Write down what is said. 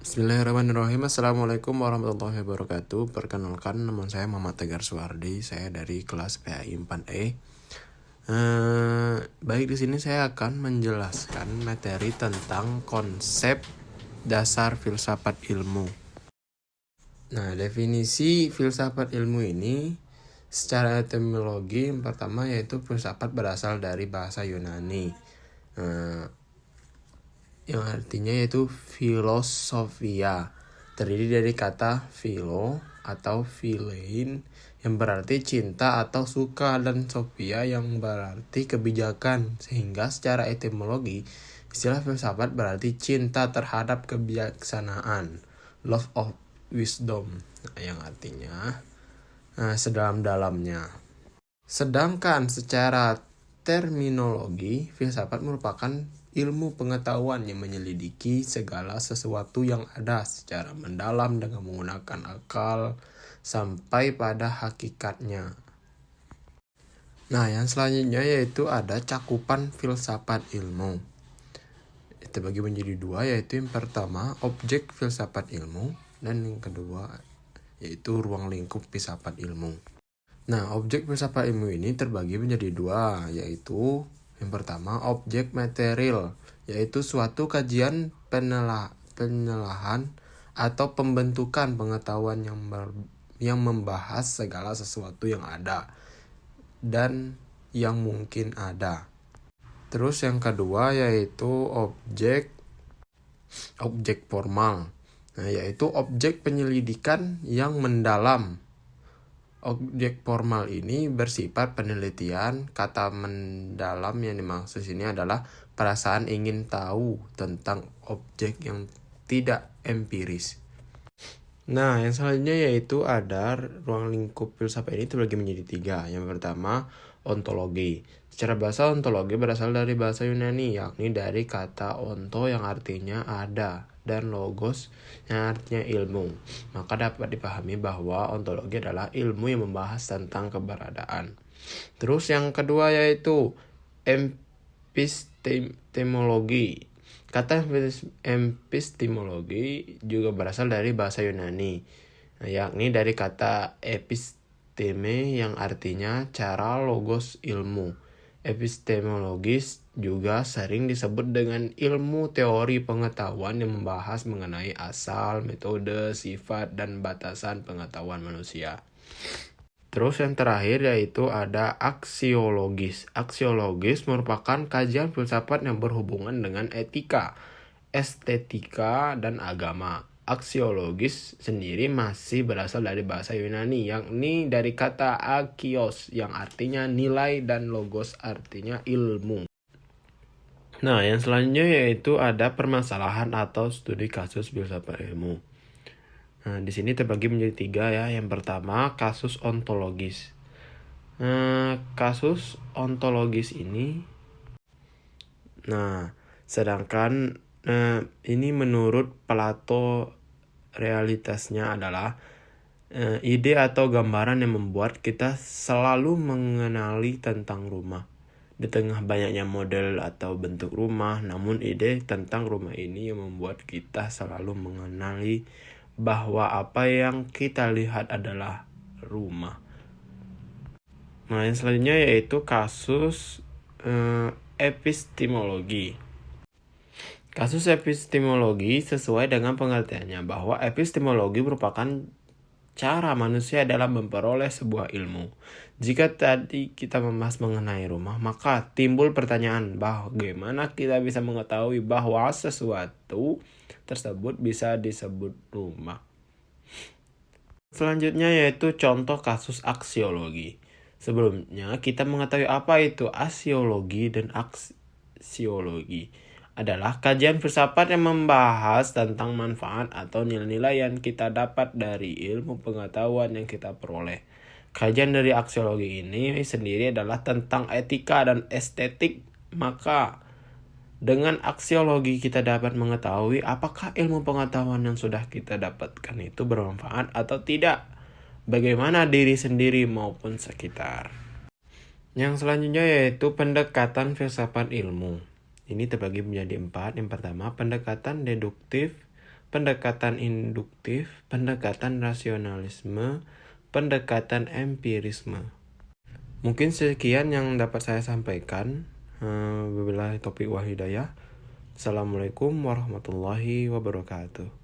Bismillahirrahmanirrahim. Assalamualaikum warahmatullahi wabarakatuh. Perkenalkan, nama saya Muhammad Tegar Suwardi. Saya dari kelas PAI 4E. Baik, di sini saya akan menjelaskan materi tentang konsep dasar filsafat ilmu. Nah, definisi filsafat ilmu ini secara etimologi yang pertama yaitu filsafat berasal dari bahasa Yunani. Yang artinya yaitu filosofia, terdiri dari kata philo atau philein yang berarti cinta atau suka dan sophia yang berarti kebijakan, sehingga secara etimologi istilah filsafat berarti cinta terhadap kebijaksanaan, love of wisdom, yang artinya sedalam-dalamnya. Sedangkan secara terminologi, filsafat merupakan ilmu pengetahuan yang menyelidiki segala sesuatu yang ada secara mendalam dengan menggunakan akal sampai pada hakikatnya. Nah, yang selanjutnya yaitu ada cakupan filsafat ilmu. Terbagi menjadi dua, yaitu yang pertama objek filsafat ilmu dan yang kedua yaitu ruang lingkup filsafat ilmu. Nah, objek filsafat ilmu ini terbagi menjadi dua, yaitu yang pertama objek material, yaitu suatu kajian penelahan atau pembentukan pengetahuan yang membahas segala sesuatu yang ada dan yang mungkin ada. Terus yang kedua yaitu objek formal, yaitu objek penyelidikan yang mendalam. Objek formal ini bersifat penelitian. Kata mendalam yang dimaksud sini adalah perasaan ingin tahu tentang objek yang tidak empiris. Nah, yang selanjutnya yaitu ada ruang lingkup filsafat ini terbagi menjadi tiga. Yang pertama, ontologi. Secara bahasa, ontologi berasal dari bahasa Yunani, yakni dari kata onto yang artinya ada dan logos yang artinya ilmu. Maka dapat dipahami bahwa ontologi adalah ilmu yang membahas tentang keberadaan. Terus yang kedua yaitu epistemologi. Kata epistemologi juga berasal dari bahasa Yunani, yakni dari kata episteme yang artinya cara, logos, ilmu. Epistemologis juga sering disebut dengan ilmu teori pengetahuan yang membahas mengenai asal, metode, sifat, dan batasan pengetahuan manusia. Terus yang terakhir yaitu ada aksiologis. Aksiologis merupakan kajian filsafat yang berhubungan dengan etika, estetika, dan agama. Aksiologis sendiri masih berasal dari bahasa Yunani, yakni dari kata akios yang artinya nilai dan logos artinya ilmu. Nah, yang selanjutnya yaitu ada permasalahan atau studi kasus filsafat ilmu. Nah, di sini terbagi menjadi tiga ya. Yang pertama, kasus ontologis. Kasus ontologis ini, sedangkan ini menurut Plato realitasnya adalah ide atau gambaran yang membuat kita selalu mengenali tentang rumah. Di tengah banyaknya model atau bentuk rumah, namun ide tentang rumah ini yang membuat kita selalu mengenali bahwa apa yang kita lihat adalah rumah. Nah, yang selanjutnya yaitu kasus epistemologi. Kasus epistemologi sesuai dengan pengertiannya bahwa epistemologi merupakan cara manusia dalam memperoleh sebuah ilmu. Jika tadi kita membahas mengenai rumah, maka timbul pertanyaan bagaimana kita bisa mengetahui bahwa sesuatu tersebut bisa disebut rumah. Selanjutnya yaitu contoh kasus aksiologi. Sebelumnya kita mengetahui apa itu asiologi dan aksiologi adalah kajian filsafat yang membahas tentang manfaat atau nilai-nilai yang kita dapat dari ilmu pengetahuan yang kita peroleh. Kajian dari aksiologi ini sendiri adalah tentang etika dan estetik. Maka dengan aksiologi kita dapat mengetahui apakah ilmu pengetahuan yang sudah kita dapatkan itu bermanfaat atau tidak, bagaimana diri sendiri maupun sekitar. Yang selanjutnya yaitu pendekatan filsafat ilmu. Ini terbagi menjadi 4. Yang pertama, pendekatan deduktif, pendekatan induktif, pendekatan rasionalisme, pendekatan empirisme. Mungkin sekian yang dapat saya sampaikan. Wabillahi taufiq wal hidayah. Assalamualaikum warahmatullahi wabarakatuh.